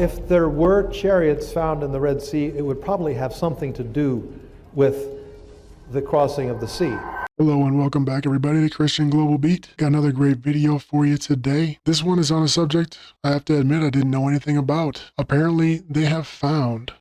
If there were chariots found in the Red Sea, it would probably have something to do with the crossing of the sea. Hello and welcome back everybody to Christian Global Beat. Got another great video for you today. This one is on a subject I have to admit I didn't know anything about. Apparently they have found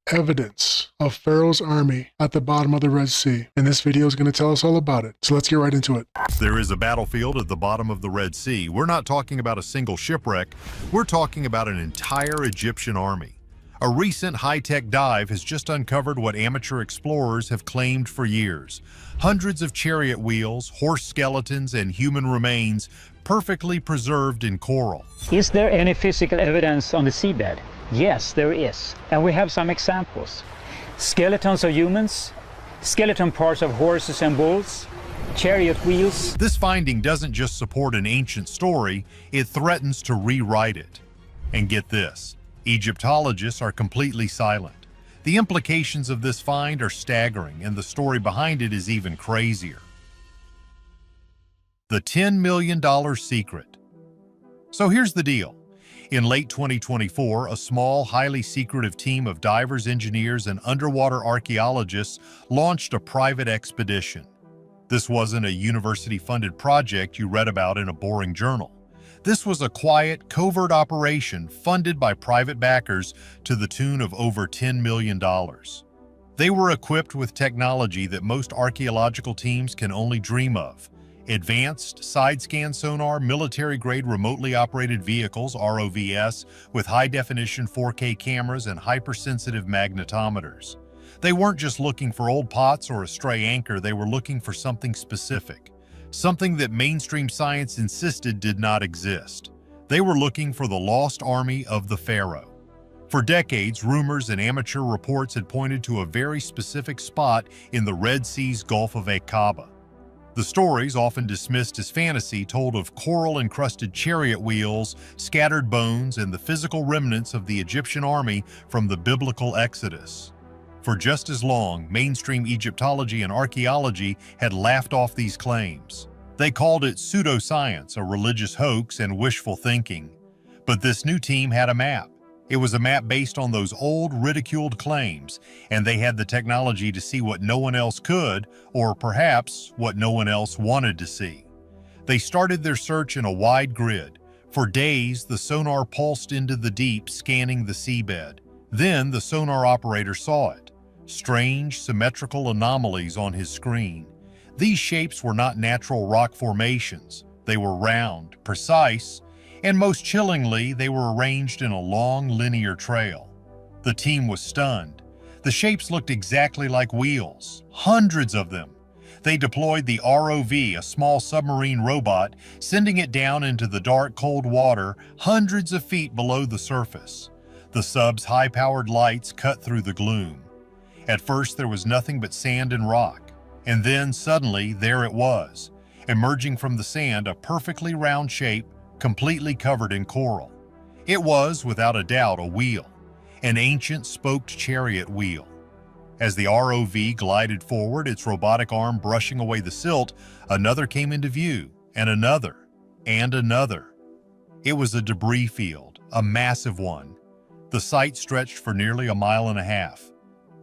evidence of Pharaoh's army at the bottom of the Red Sea. And this video is going to tell us all about it. So let's get right into it. There is a battlefield at the bottom of the Red Sea. We're not talking about a single shipwreck. We're talking about an entire Egyptian army. A recent high-tech dive has just uncovered what amateur explorers have claimed for years. Hundreds of chariot wheels, horse skeletons, and human remains perfectly preserved in coral. Is there any physical evidence on the seabed? Yes, there is. And we have some examples. Skeletons of humans, skeleton parts of horses and bulls, chariot wheels. This finding doesn't just support an ancient story, it threatens to rewrite it. And get this. Egyptologists are completely silent. The implications of this find are staggering, and the story behind it is even crazier. The $10 million secret. So here's the deal. In late 2024, a small, highly secretive team of divers, engineers, and underwater archaeologists launched a private expedition. This wasn't a university-funded project you read about in a boring journal. This was a quiet, covert operation funded by private backers to the tune of over $10 million. They were equipped with technology that most archaeological teams can only dream of. Advanced side-scan sonar, military-grade remotely operated vehicles, ROVs, with high-definition 4K cameras and hypersensitive magnetometers. They weren't just looking for old pots or a stray anchor, they were looking for something specific. Something that mainstream science insisted did not exist. They were looking for the lost army of the pharaoh. For decades, rumors and amateur reports had pointed to a very specific spot in the Red Sea's Gulf of Aqaba. The stories, often dismissed as fantasy, told of coral-encrusted chariot wheels, scattered bones, and the physical remnants of the Egyptian army from the biblical Exodus. For just as long, mainstream Egyptology and archaeology had laughed off these claims. They called it pseudoscience, a religious hoax, and wishful thinking. But this new team had a map. It was a map based on those old, ridiculed claims, and they had the technology to see what no one else could, or perhaps what no one else wanted to see. They started their search in a wide grid. For days, the sonar pulsed into the deep, scanning the seabed. Then the sonar operator saw it. Strange, symmetrical anomalies on his screen. These shapes were not natural rock formations. They were round, precise, and most chillingly, they were arranged in a long, linear trail. The team was stunned. The shapes looked exactly like wheels, hundreds of them. They deployed the ROV, a small submarine robot, sending it down into the dark, cold water hundreds of feet below the surface. The sub's high-powered lights cut through the gloom. At first, there was nothing but sand and rock. And then, suddenly, there it was, emerging from the sand, a perfectly round shape, completely covered in coral. It was, without a doubt, a wheel, an ancient spoked chariot wheel. As the ROV glided forward, its robotic arm brushing away the silt, another came into view, and another, and another. It was a debris field, a massive one. The site stretched for nearly a mile and a half.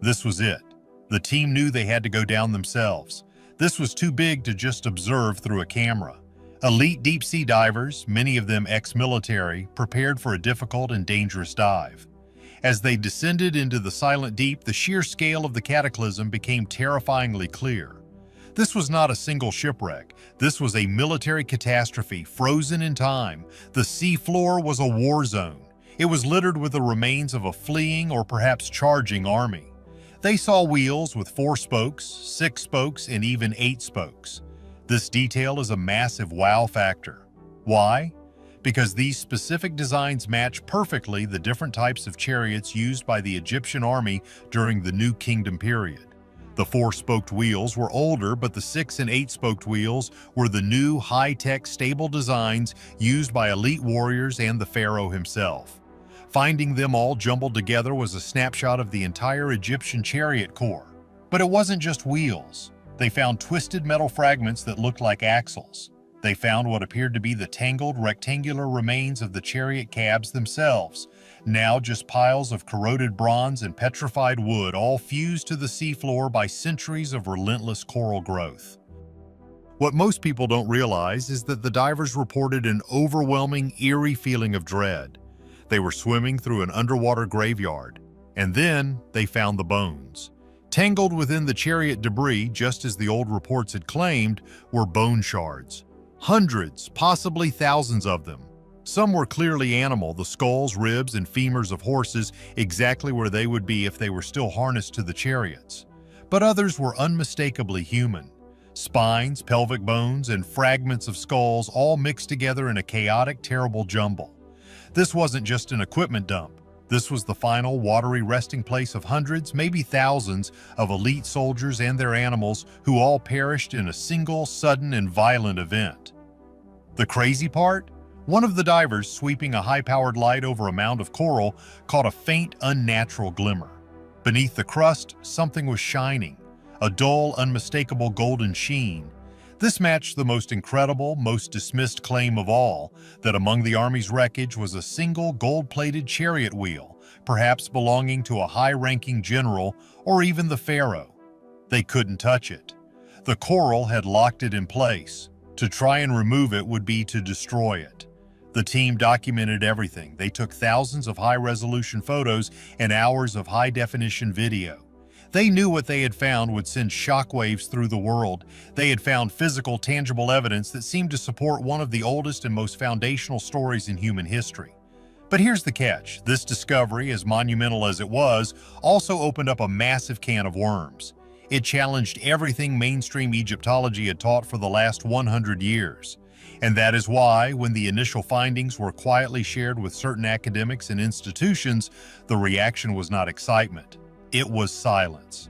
This was it. The team knew they had to go down themselves. This was too big to just observe through a camera. Elite deep-sea divers, many of them ex-military, prepared for a difficult and dangerous dive. As they descended into the silent deep, the sheer scale of the cataclysm became terrifyingly clear. This was not a single shipwreck. This was a military catastrophe, frozen in time. The sea floor was a war zone. It was littered with the remains of a fleeing or perhaps charging army. They saw wheels with 4 spokes, 6 spokes, and even 8 spokes. This detail is a massive wow factor. Why? Because these specific designs match perfectly the different types of chariots used by the Egyptian army during the New Kingdom period. The 4-spoked wheels were older, but the 6 and 8-spoked wheels were the new, high-tech, stable designs used by elite warriors and the pharaoh himself. Finding them all jumbled together was a snapshot of the entire Egyptian chariot corps. But it wasn't just wheels. They found twisted metal fragments that looked like axles. They found what appeared to be the tangled rectangular remains of the chariot cabs themselves, now just piles of corroded bronze and petrified wood, all fused to the seafloor by centuries of relentless coral growth. What most people don't realize is that the divers reported an overwhelming, eerie feeling of dread. They were swimming through an underwater graveyard, and then they found the bones. Tangled within the chariot debris, just as the old reports had claimed, were bone shards. Hundreds, possibly thousands of them. Some were clearly animal, the skulls, ribs, and femurs of horses, exactly where they would be if they were still harnessed to the chariots. But others were unmistakably human. Spines, pelvic bones, and fragments of skulls all mixed together in a chaotic, terrible jumble. This wasn't just an equipment dump. This was the final, watery resting place of hundreds, maybe thousands, of elite soldiers and their animals who all perished in a single, sudden, and violent event. The crazy part? One of the divers, sweeping a high-powered light over a mound of coral, caught a faint, unnatural glimmer. Beneath the crust, something was shining, a dull, unmistakable golden sheen. This matched the most incredible, most dismissed claim of all, that among the army's wreckage was a single gold-plated chariot wheel, perhaps belonging to a high-ranking general or even the pharaoh. They couldn't touch it. The coral had locked it in place. To try and remove it would be to destroy it. The team documented everything. They took thousands of high-resolution photos and hours of high-definition video. They knew what they had found would send shockwaves through the world. They had found physical, tangible evidence that seemed to support one of the oldest and most foundational stories in human history. But here's the catch. This discovery, as monumental as it was, also opened up a massive can of worms. It challenged everything mainstream Egyptology had taught for the last 100 years. And that is why, when the initial findings were quietly shared with certain academics and institutions, the reaction was not excitement. It was silence.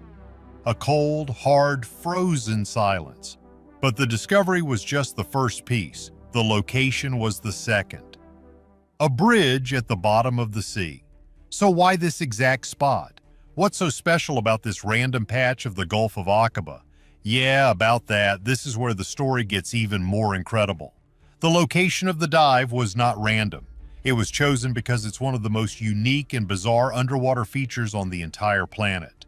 A cold, hard, frozen silence. But the discovery was just the first piece. The location was the second. A bridge at the bottom of the sea. So why this exact spot? What's so special about this random patch of the Gulf of Aqaba? Yeah, about that. This is where the story gets even more incredible. The location of the dive was not random. It was chosen because it's one of the most unique and bizarre underwater features on the entire planet.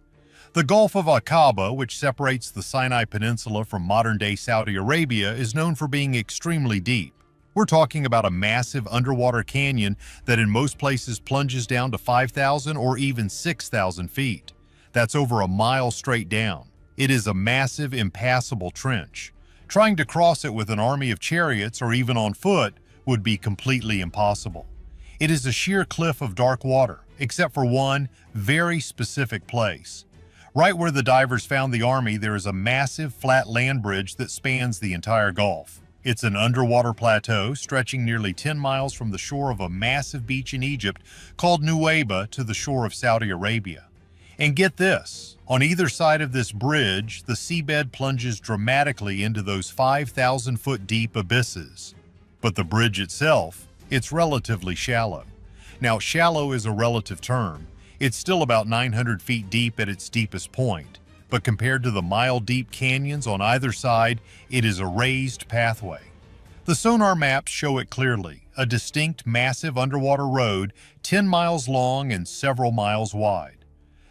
The Gulf of Aqaba, which separates the Sinai Peninsula from modern-day Saudi Arabia, is known for being extremely deep. We're talking about a massive underwater canyon that in most places plunges down to 5,000 or even 6,000 feet. That's over a mile straight down. It is a massive, impassable trench. Trying to cross it with an army of chariots or even on foot would be completely impossible. It is a sheer cliff of dark water, except for one very specific place. Right where the divers found the army, there is a massive flat land bridge that spans the entire Gulf. It's an underwater plateau stretching nearly 10 miles from the shore of a massive beach in Egypt called Nuweiba to the shore of Saudi Arabia. And get this, on either side of this bridge, the seabed plunges dramatically into those 5,000-foot deep abysses. But the bridge itself, it's relatively shallow. Now, shallow is a relative term. It's still about 900 feet deep at its deepest point, but compared to the mile-deep canyons on either side, it is a raised pathway. The sonar maps show it clearly, a distinct, massive underwater road 10 miles long and several miles wide.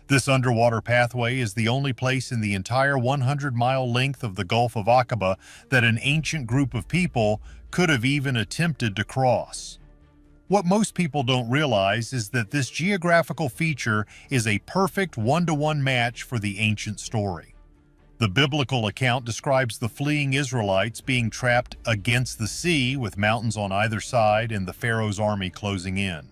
This underwater pathway is the only place in the entire 100-mile length of the Gulf of Aqaba that an ancient group of people could have even attempted to cross. What most people don't realize is that this geographical feature is a perfect one-to-one match for the ancient story. The biblical account describes the fleeing Israelites being trapped against the sea with mountains on either side and the Pharaoh's army closing in.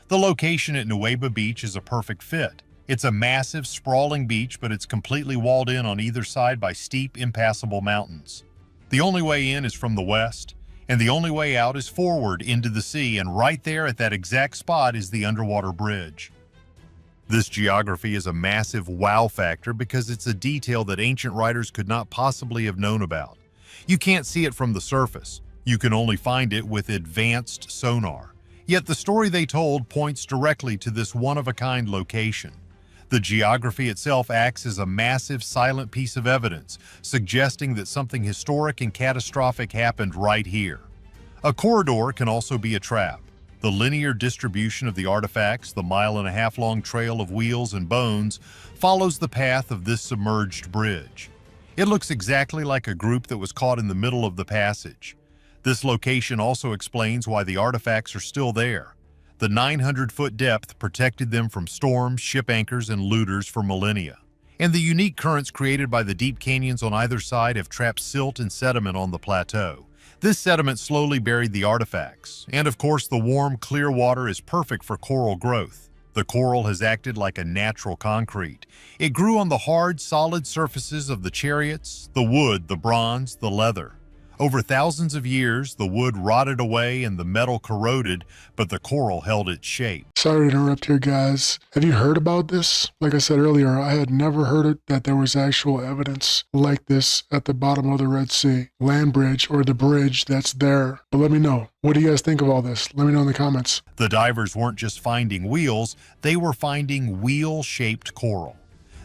The location at Nuweiba Beach is a perfect fit. It's a massive, sprawling beach, but it's completely walled in on either side by steep, impassable mountains. The only way in is from the west, and the only way out is forward into the sea, and right there at that exact spot is the underwater bridge. This geography is a massive wow factor because it's a detail that ancient writers could not possibly have known about. You can't see it from the surface. You can only find it with advanced sonar. Yet the story they told points directly to this one-of-a-kind location. The geography itself acts as a massive silent piece of evidence, suggesting that something historic and catastrophic happened right here. A corridor can also be a trap. The linear distribution of the artifacts, the mile-and-a-half-long trail of wheels and bones, follows the path of this submerged bridge. It looks exactly like a group that was caught in the middle of the passage. This location also explains why the artifacts are still there. The 900-foot depth protected them from storms, ship anchors, and looters for millennia. And the unique currents created by the deep canyons on either side have trapped silt and sediment on the plateau. This sediment slowly buried the artifacts, and of course the warm, clear water is perfect for coral growth. The coral has acted like a natural concrete. It grew on the hard, solid surfaces of the chariots, the wood, the bronze, the leather. Over thousands of years, the wood rotted away and the metal corroded, but the coral held its shape. Sorry to interrupt here, guys. Have you heard about this? Like I said earlier, I had never heard it that there was actual evidence like this at the bottom of the Red Sea land bridge, or the bridge that's there. But let me know. What do you guys think of all this? Let me know in the comments. The divers weren't just finding wheels, they were finding wheel-shaped coral.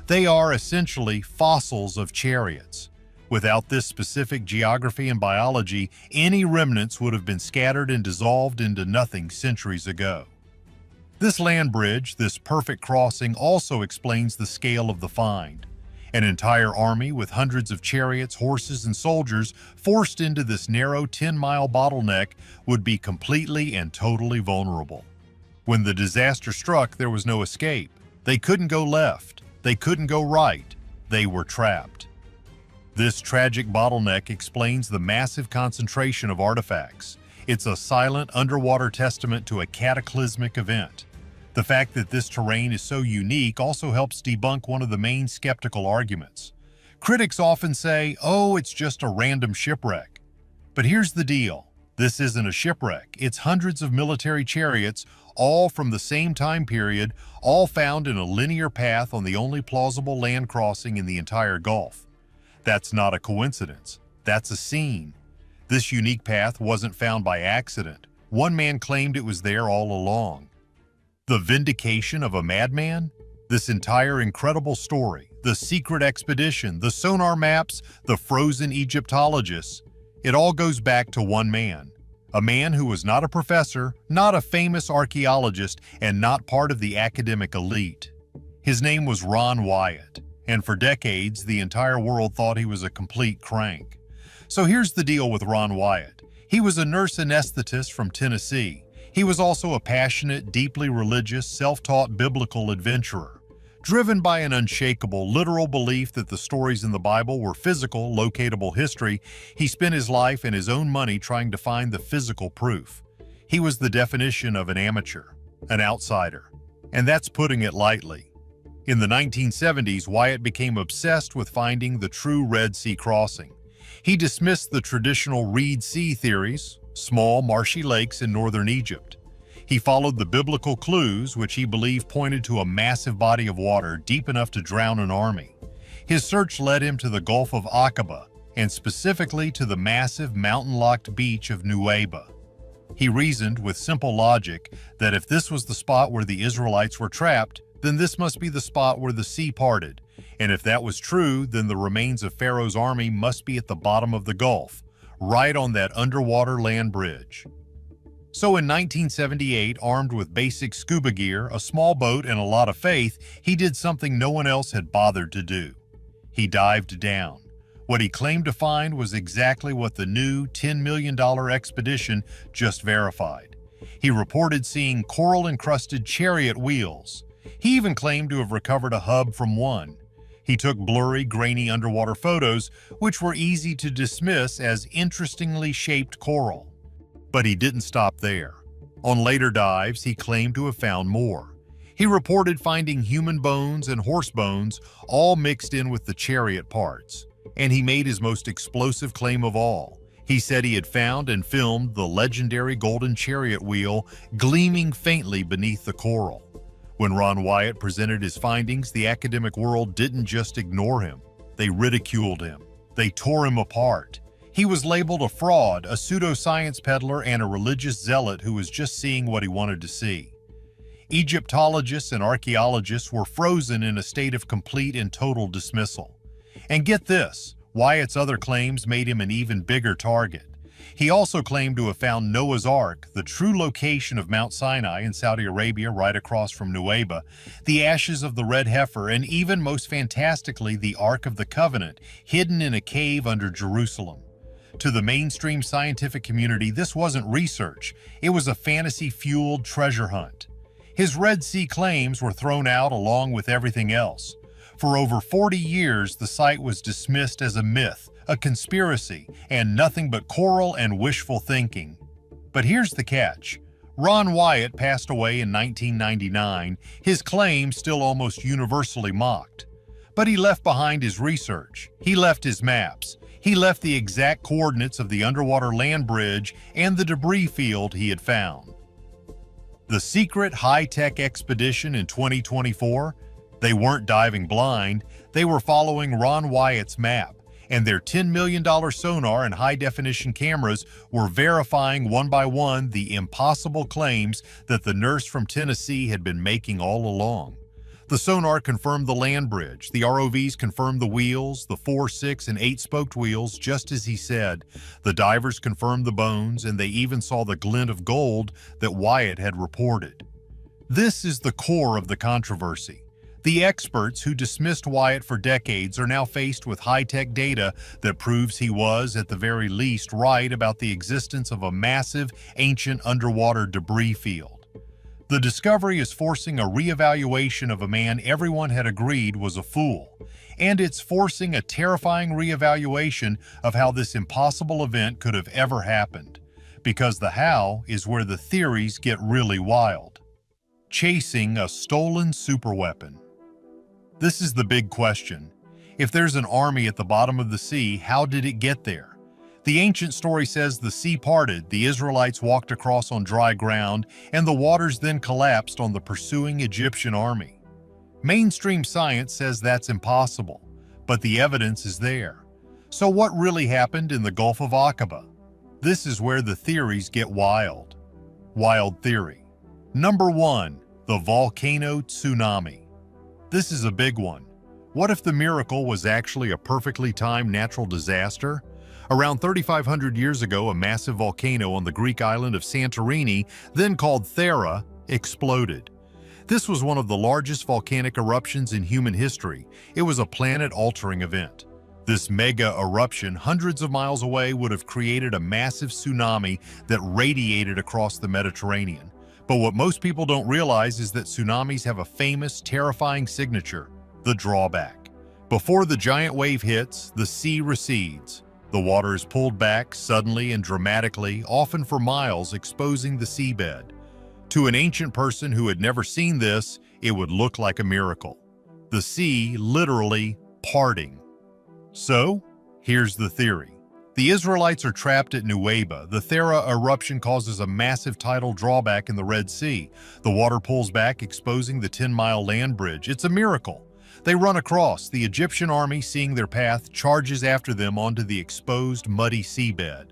They are essentially fossils of chariots. Without this specific geography and biology, any remnants would have been scattered and dissolved into nothing centuries ago. This land bridge, this perfect crossing, also explains the scale of the find. An entire army with hundreds of chariots, horses, and soldiers forced into this narrow 10-mile bottleneck would be completely and totally vulnerable. When the disaster struck, there was no escape. They couldn't go left. They couldn't go right. They were trapped. This tragic bottleneck explains the massive concentration of artifacts. It's a silent underwater testament to a cataclysmic event. The fact that this terrain is so unique also helps debunk one of the main skeptical arguments. Critics often say, oh, it's just a random shipwreck. But here's the deal. This isn't a shipwreck. It's hundreds of military chariots, all from the same time period, all found in a linear path on the only plausible land crossing in the entire Gulf. That's not a coincidence. That's a scene. This unique path wasn't found by accident. One man claimed it was there all along. The vindication of a madman? This entire incredible story, the secret expedition, the sonar maps, the frozen Egyptologists, it all goes back to one man. A man who was not a professor, not a famous archaeologist, and not part of the academic elite. His name was Ron Wyatt. And for decades, the entire world thought he was a complete crank. So here's the deal with Ron Wyatt. He was a nurse anesthetist from Tennessee. He was also a passionate, deeply religious, self-taught biblical adventurer. Driven by an unshakable, literal belief that the stories in the Bible were physical, locatable history, he spent his life and his own money trying to find the physical proof. He was the definition of an amateur, an outsider. And that's putting it lightly. In the 1970s, Wyatt became obsessed with finding the true Red Sea crossing. He dismissed the traditional Reed Sea theories, small, marshy lakes in northern Egypt. He followed the biblical clues, which he believed pointed to a massive body of water deep enough to drown an army. His search led him to the Gulf of Aqaba, and specifically to the massive mountain-locked beach of Nuweiba. He reasoned with simple logic that if this was the spot where the Israelites were trapped, then this must be the spot where the sea parted. And if that was true, then the remains of Pharaoh's army must be at the bottom of the Gulf, right on that underwater land bridge. So in 1978, armed with basic scuba gear, a small boat, and a lot of faith, he did something no one else had bothered to do. He dived down. What he claimed to find was exactly what the new $10 million expedition just verified. He reported seeing coral-encrusted chariot wheels. He even claimed to have recovered a hub from one. He took blurry, grainy underwater photos, which were easy to dismiss as interestingly shaped coral. But he didn't stop there. On later dives, he claimed to have found more. He reported finding human bones and horse bones, all mixed in with the chariot parts. And he made his most explosive claim of all. He said he had found and filmed the legendary golden chariot wheel gleaming faintly beneath the coral. When Ron Wyatt presented his findings, the academic world didn't just ignore him. They ridiculed him. They tore him apart. He was labeled a fraud, a pseudoscience peddler, and a religious zealot who was just seeing what he wanted to see. Egyptologists and archaeologists were frozen in a state of complete and total dismissal. And get this, Wyatt's other claims made him an even bigger target. He also claimed to have found Noah's Ark, the true location of Mount Sinai in Saudi Arabia right across from Nuweiba, the ashes of the red heifer, and even most fantastically the Ark of the Covenant, hidden in a cave under Jerusalem. To the mainstream scientific community, this wasn't research. It was a fantasy-fueled treasure hunt. His Red Sea claims were thrown out along with everything else. For over 40 years, the site was dismissed as a myth, a conspiracy, and nothing but coral and wishful thinking. But here's the catch. Ron Wyatt passed away in 1999, his claims still almost universally mocked. But he left behind his research, he left his maps, he left the exact coordinates of the underwater land bridge and the debris field he had found. The secret high-tech expedition in 2024? They weren't diving blind, they were following Ron Wyatt's map, and their $10 million sonar and high-definition cameras were verifying one by one the impossible claims that the nurse from Tennessee had been making all along. The sonar confirmed the land bridge, the ROVs confirmed the wheels, the 4, 6, and 8-spoked wheels, just as he said. The divers confirmed the bones, and they even saw the glint of gold that Wyatt had reported. This is the core of the controversy. The experts who dismissed Wyatt for decades are now faced with high-tech data that proves he was, at the very least, right about the existence of a massive, ancient underwater debris field. The discovery is forcing a reevaluation of a man everyone had agreed was a fool, and it's forcing a terrifying reevaluation of how this impossible event could have ever happened, because the how is where the theories get really wild. Chasing a stolen superweapon. This is the big question. If there's an army at the bottom of the sea, how did it get there? The ancient story says the sea parted, the Israelites walked across on dry ground, and the waters then collapsed on the pursuing Egyptian army. Mainstream science says that's impossible, but the evidence is there. So what really happened in the Gulf of Aqaba? This is where the theories get wild. Wild theory. Number 1, the volcano tsunami. This is a big one. What if the miracle was actually a perfectly timed natural disaster? Around 3,500 years ago, a massive volcano on the Greek island of Santorini, then called Thera, exploded. This was one of the largest volcanic eruptions in human history. It was a planet-altering event. This mega eruption, hundreds of miles away, would have created a massive tsunami that radiated across the Mediterranean. But what most people don't realize is that tsunamis have a famous, terrifying signature: the drawback. Before the giant wave hits, the sea recedes. The water is pulled back suddenly and dramatically, often for miles, exposing the seabed. To an ancient person who had never seen this, it would look like a miracle. The sea literally parting. So, here's the theory. The Israelites are trapped at Nuweiba. The Thera eruption causes a massive tidal drawback in the Red Sea. The water pulls back, exposing the 10-mile land bridge. It's a miracle. They run across. The Egyptian army, seeing their path, charges after them onto the exposed, muddy seabed.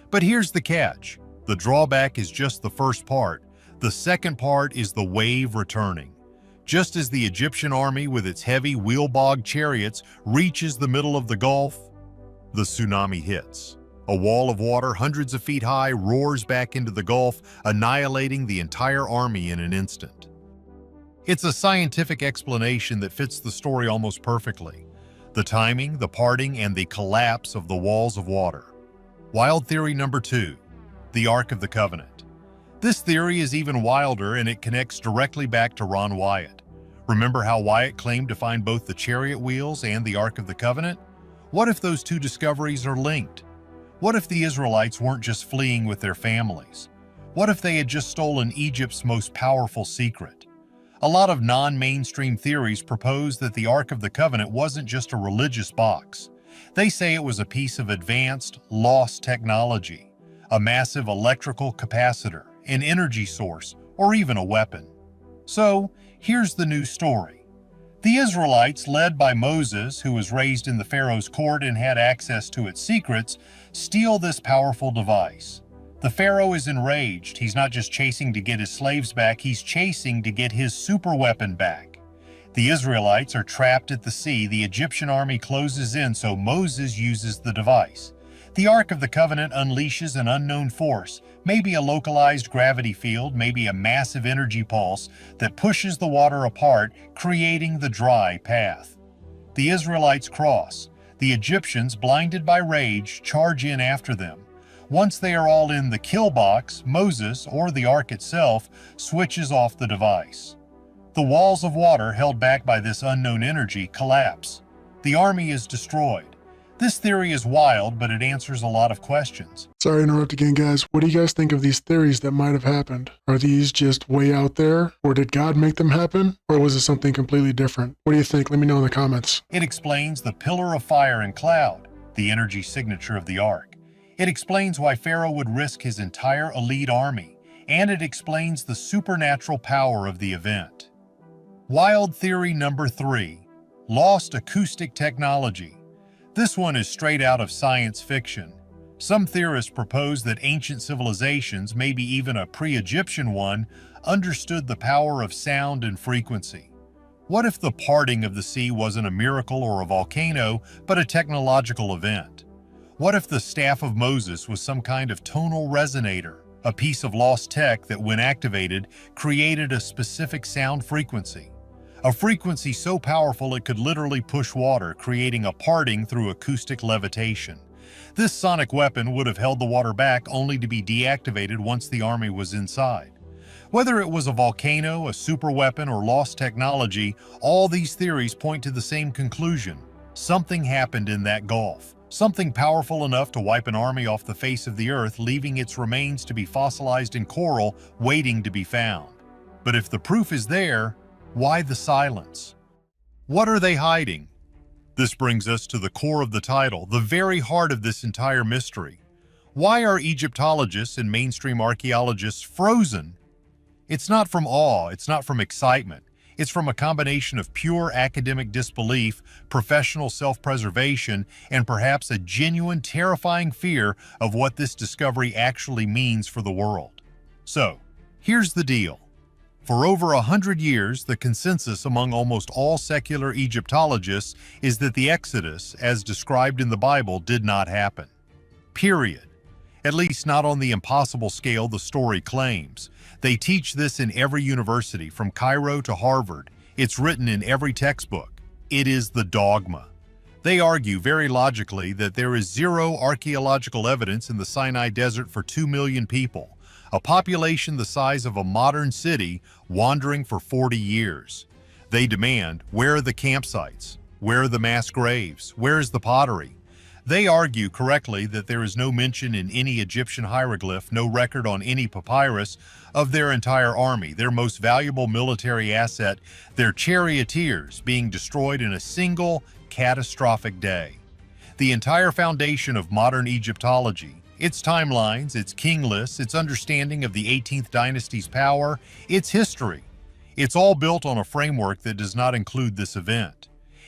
But here's the catch. The drawback is just the first part. The second part is the wave returning. Just as the Egyptian army with its heavy, wheel-bogged chariots reaches the middle of the Gulf, the tsunami hits. A wall of water hundreds of feet high roars back into the Gulf, annihilating the entire army in an instant. It's a scientific explanation that fits the story almost perfectly. The timing, the parting, and the collapse of the walls of water. Wild theory number 2, the Ark of the Covenant. This theory is even wilder, and it connects directly back to Ron Wyatt. Remember how Wyatt claimed to find both the chariot wheels and the Ark of the Covenant? What if those two discoveries are linked? What if the Israelites weren't just fleeing with their families? What if they had just stolen Egypt's most powerful secret? A lot of non-mainstream theories propose that the Ark of the Covenant wasn't just a religious box. They say it was a piece of advanced, lost technology, a massive electrical capacitor, an energy source, or even a weapon. So, here's the new story. The Israelites, led by Moses, who was raised in the Pharaoh's court and had access to its secrets, steal this powerful device. The pharaoh is enraged. He's not just chasing to get his slaves back, he's chasing to get his superweapon back. The Israelites are trapped at the sea. The Egyptian army closes in, so Moses uses the device. The Ark of the Covenant unleashes an unknown force, maybe a localized gravity field, maybe a massive energy pulse that pushes the water apart, creating the dry path. The Israelites cross. The Egyptians, blinded by rage, charge in after them. Once they are all in the kill box, Moses, or the Ark itself, switches off the device. The walls of water held back by this unknown energy collapse. The army is destroyed. This theory is wild, but it answers a lot of questions. Sorry to interrupt again, guys. What do you guys think of these theories that might have happened? Are these just way out there? Or did God make them happen? Or was it something completely different? What do you think? Let me know in the comments. It explains the pillar of fire and cloud, the energy signature of the Ark. It explains why Pharaoh would risk his entire elite army, and it explains the supernatural power of the event. Wild theory number 3, lost acoustic technology. This one is straight out of science fiction. Some theorists propose that ancient civilizations, maybe even a pre-Egyptian one, understood the power of sound and frequency. What if the parting of the sea wasn't a miracle or a volcano, but a technological event? What if the staff of Moses was some kind of tonal resonator, a piece of lost tech that, when activated, created a specific sound frequency? A frequency so powerful it could literally push water, creating a parting through acoustic levitation. This sonic weapon would have held the water back only to be deactivated once the army was inside. Whether it was a volcano, a superweapon, or lost technology, all these theories point to the same conclusion. Something happened in that gulf. Something powerful enough to wipe an army off the face of the earth, leaving its remains to be fossilized in coral, waiting to be found. But if the proof is there, why the silence? What are they hiding? This brings us to the core of the title, the very heart of this entire mystery. Why are Egyptologists and mainstream archaeologists frozen? It's not from awe, it's not from excitement. It's from a combination of pure academic disbelief, professional self-preservation, and perhaps a genuine, terrifying fear of what this discovery actually means for the world. So, here's the deal. For over 100 years, the consensus among almost all secular Egyptologists is that the Exodus, as described in the Bible, did not happen. Period. At least not on the impossible scale the story claims. They teach this in every university, from Cairo to Harvard. It's written in every textbook. It is the dogma. They argue very logically that there is zero archaeological evidence in the Sinai Desert for 2 million people, a population the size of a modern city wandering for 40 years. They demand, where are the campsites? Where are the mass graves? Where is the pottery? They argue correctly that there is no mention in any Egyptian hieroglyph, no record on any papyrus of their entire army, their most valuable military asset, their charioteers being destroyed in a single catastrophic day. The entire foundation of modern Egyptology, its timelines, its king lists, its understanding of the 18th dynasty's power, its history. It's all built on a framework that does not include this event.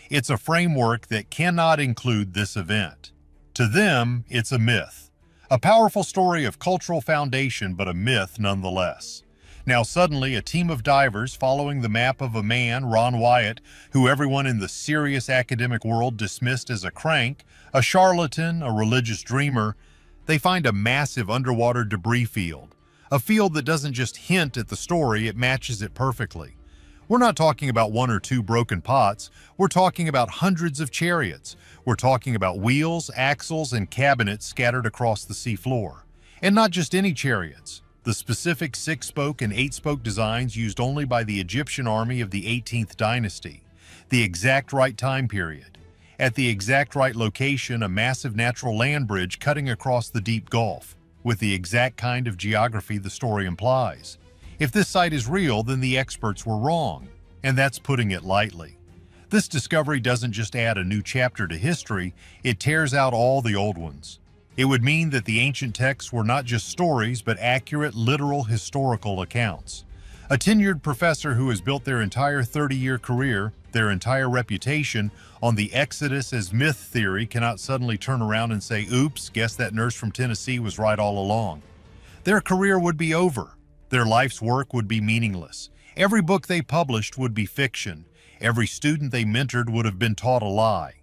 It's a framework that cannot include this event. To them, it's a myth. A powerful story of cultural foundation, but a myth nonetheless. Now suddenly, a team of divers following the map of a man, Ron Wyatt, who everyone in the serious academic world dismissed as a crank, a charlatan, a religious dreamer, they find a massive underwater debris field. A field that doesn't just hint at the story, it matches it perfectly. We're not talking about 1 or 2 broken pots, we're talking about hundreds of chariots. We're talking about wheels, axles, and cabinets scattered across the seafloor. And not just any chariots. The specific 6-spoke and 8-spoke designs used only by the Egyptian army of the 18th dynasty. The exact right time period. At the exact right location, a massive natural land bridge cutting across the deep gulf, with the exact kind of geography the story implies. If this site is real, then the experts were wrong, and that's putting it lightly. This discovery doesn't just add a new chapter to history, it tears out all the old ones. It would mean that the ancient texts were not just stories, but accurate, literal, historical accounts. A tenured professor who has built their entire 30-year career, their entire reputation, on the Exodus as myth theory cannot suddenly turn around and say, oops, guess that nurse from Tennessee was right all along. Their career would be over. Their life's work would be meaningless. Every book they published would be fiction. Every student they mentored would have been taught a lie.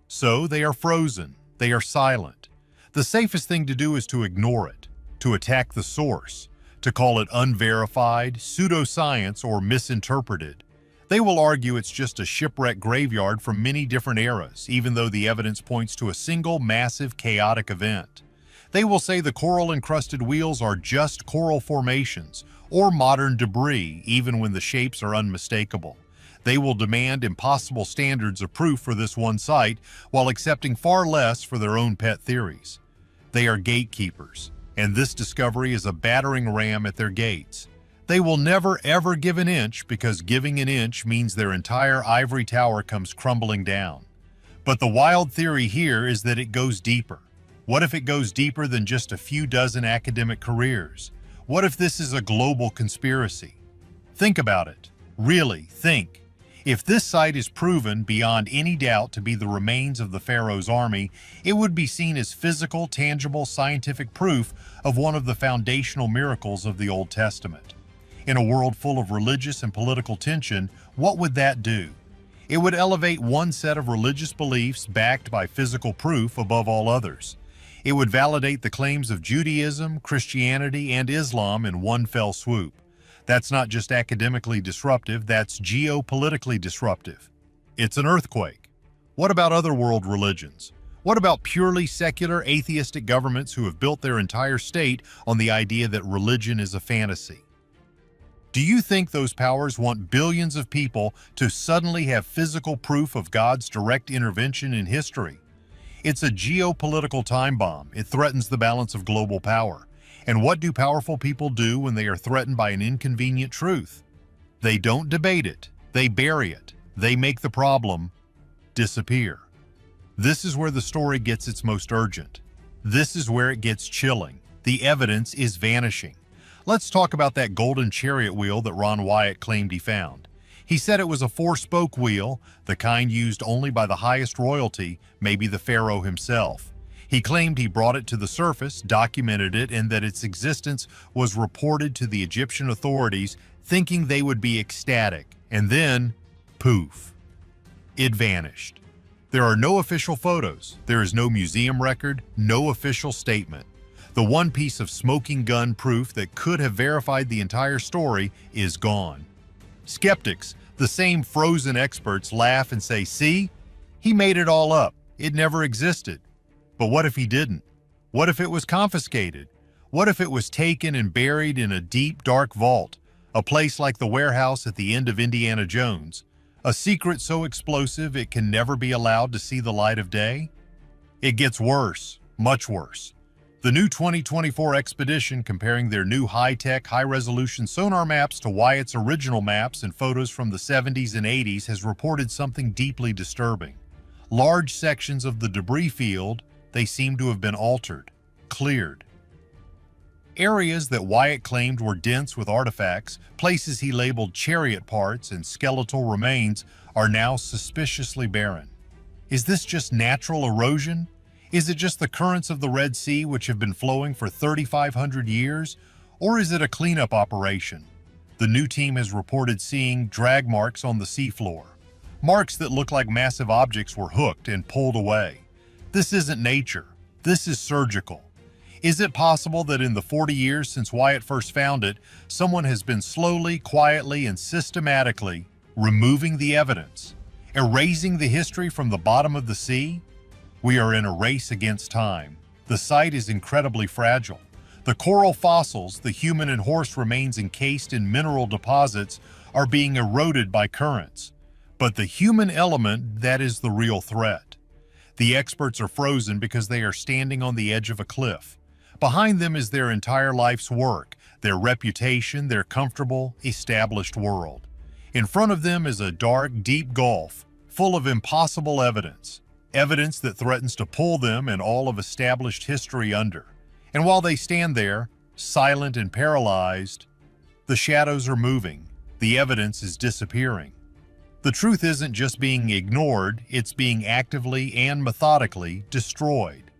So they are frozen. They are silent. The safest thing to do is to ignore it, to attack the source, to call it unverified, pseudoscience, or misinterpreted. They will argue it's just a shipwreck graveyard from many different eras, even though the evidence points to a single massive chaotic event. They will say the coral-encrusted wheels are just coral formations or modern debris, even when the shapes are unmistakable. They will demand impossible standards of proof for this one site while accepting far less for their own pet theories. They are gatekeepers, and this discovery is a battering ram at their gates. They will never ever give an inch because giving an inch means their entire ivory tower comes crumbling down. But the wild theory here is that it goes deeper. What if it goes deeper than just a few dozen academic careers? What if this is a global conspiracy? Think about it. Really, think. If this site is proven beyond any doubt to be the remains of the Pharaoh's army, it would be seen as physical, tangible, scientific proof of one of the foundational miracles of the Old Testament. In a world full of religious and political tension, what would that do? It would elevate one set of religious beliefs backed by physical proof above all others. It would validate the claims of Judaism, Christianity, and Islam in one fell swoop. That's not just academically disruptive, that's geopolitically disruptive. It's an earthquake. What about other world religions? What about purely secular, atheistic governments who have built their entire state on the idea that religion is a fantasy? Do you think those powers want billions of people to suddenly have physical proof of God's direct intervention in history? It's a geopolitical time bomb. It threatens the balance of global power. And what do powerful people do when they are threatened by an inconvenient truth? They don't debate it. They bury it. They make the problem disappear. This is where the story gets its most urgent. This is where it gets chilling. The evidence is vanishing. Let's talk about that golden chariot wheel that Ron Wyatt claimed he found. He said it was a 4-spoke wheel, the kind used only by the highest royalty, maybe the pharaoh himself. He claimed he brought it to the surface, documented it, and that its existence was reported to the Egyptian authorities, thinking they would be ecstatic. And then, poof, it vanished. There are no official photos. There is no museum record, no official statement. The one piece of smoking gun proof that could have verified the entire story is gone. Skeptics, the same frozen experts, laugh and say, see, he made it all up. It never existed. But what if he didn't? What if it was confiscated? What if it was taken and buried in a deep, dark vault, a place like the warehouse at the end of Indiana Jones, a secret so explosive it can never be allowed to see the light of day? It gets worse, much worse. The new 2024 expedition, comparing their new high-tech, high-resolution sonar maps to Wyatt's original maps and photos from the 70s and 80s, has reported something deeply disturbing. Large sections of the debris field, they seem to have been altered, cleared. Areas that Wyatt claimed were dense with artifacts, places he labeled chariot parts and skeletal remains, are now suspiciously barren. Is this just natural erosion? Is it just the currents of the Red Sea which have been flowing for 3,500 years? Or is it a cleanup operation? The new team has reported seeing drag marks on the seafloor. Marks that look like massive objects were hooked and pulled away. This isn't nature. This is surgical. Is it possible that in the 40 years since Wyatt first found it, someone has been slowly, quietly, and systematically removing the evidence, erasing the history from the bottom of the sea? We are in a race against time. The site is incredibly fragile. The coral fossils, the human and horse remains encased in mineral deposits, are being eroded by currents. But the human element, that is the real threat. The experts are frozen because they are standing on the edge of a cliff. Behind them is their entire life's work, their reputation, their comfortable, established world. In front of them is a dark, deep gulf, full of impossible evidence. Evidence that threatens to pull them and all of established history under. And while they stand there, silent and paralyzed, the shadows are moving. The evidence is disappearing. The truth isn't just being ignored, it's being actively and methodically destroyed.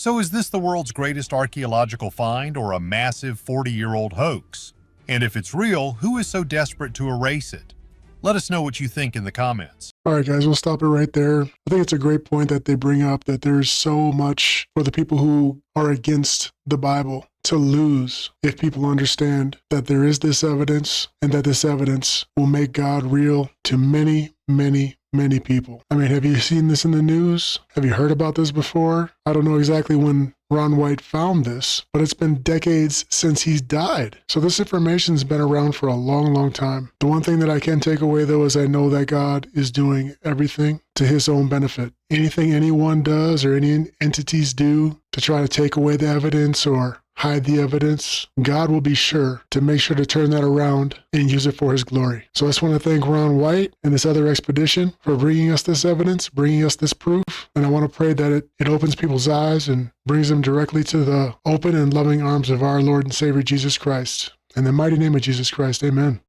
So is this the world's greatest archaeological find or a massive 40-year-old hoax? And if it's real, who is so desperate to erase it? Let us know what you think in the comments. All right, guys, we'll stop it right there. I think it's a great point that they bring up, that there's so much for the people who are against the Bible to lose if people understand that there is this evidence and that this evidence will make God real to many, many, many people. I mean, have you seen this in the news? Have you heard about this before? I don't know exactly when Ron White found this, but it's been decades since he's died. So this information's been around for a long, long time. The one thing that I can take away, though, is I know that God is doing everything to his own benefit. Anything anyone does or any entities do to try to take away the evidence or hide the evidence, God will be sure to make sure to turn that around and use it for his glory. So I just want to thank Ron White and this other expedition for bringing us this evidence, bringing us this proof. And I want to pray that it opens people's eyes and brings them directly to the open and loving arms of our Lord and Savior Jesus Christ. In the mighty name of Jesus Christ, amen.